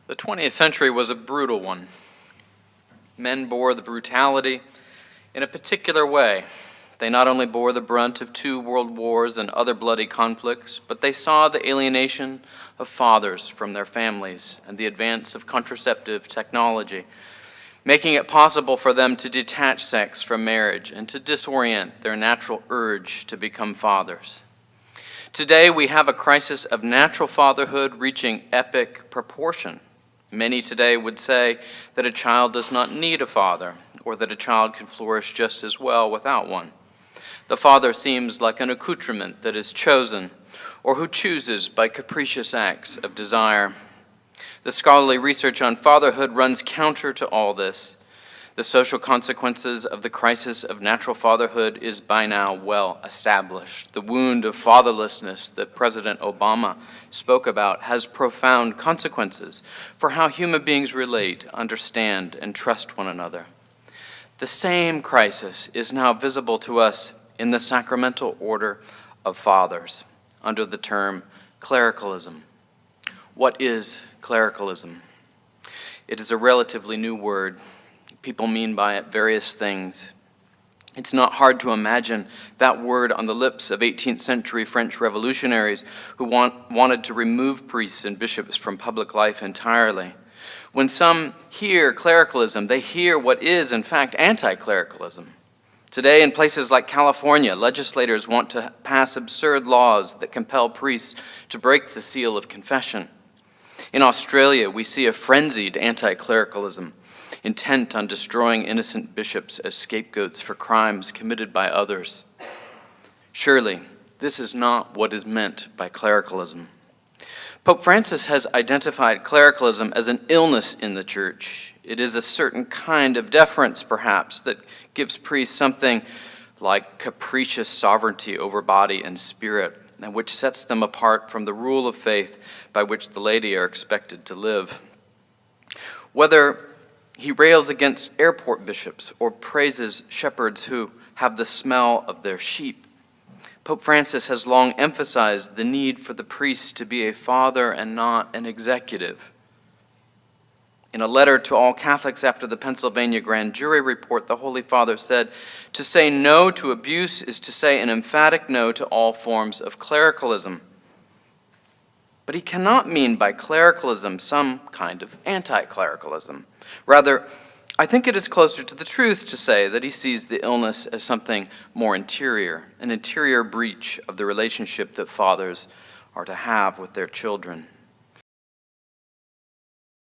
The 20th century was a brutal one. Men bore the brutality in a particular way. They not only bore the brunt of 2 world wars and other bloody conflicts, but they saw the alienation of fathers from their families and the advance of contraceptive technology, making it possible for them to detach sex from marriage and to disorient their natural urge to become fathers. Today, we have a crisis of natural fatherhood reaching epic proportion. Many today would say that a child does not need a father, or that a child can flourish just as well without one. The father seems like an accoutrement that is chosen, or who chooses by capricious acts of desire. The scholarly research on fatherhood runs counter to all this. The social consequences of the crisis of natural fatherhood is by now well established. The wound of fatherlessness that President Obama spoke about has profound consequences for how human beings relate, understand, and trust one another. The same crisis is now visible to us in the sacramental order of fathers under the term clericalism. What is clericalism? It is a relatively new word. People mean by it various things. It's not hard to imagine that word on the lips of 18th century French revolutionaries who wanted to remove priests and bishops from public life entirely. When some hear clericalism, they hear what is, in fact, anti-clericalism. Today, in places like California, legislators want to pass absurd laws that compel priests to break the seal of confession. In Australia, we see a frenzied anti-clericalism, intent on destroying innocent bishops as scapegoats for crimes committed by others. Surely, this is not what is meant by clericalism. Pope Francis has identified clericalism as an illness in the Church. It is a certain kind of deference, perhaps, that gives priests something like capricious sovereignty over body and spirit, and which sets them apart from the rule of faith by which the laity are expected to live. Whether he rails against airport bishops or praises shepherds who have the smell of their sheep, Pope Francis has long emphasized the need for the priest to be a father and not an executive. In a letter to all Catholics after the Pennsylvania grand jury report, the Holy Father said, "To say no to abuse is to say an emphatic no to all forms of clericalism." But he cannot mean by clericalism some kind of anti-clericalism. Rather, I think it is closer to the truth to say that he sees the illness as something more interior, an interior breach of the relationship that fathers are to have with their children.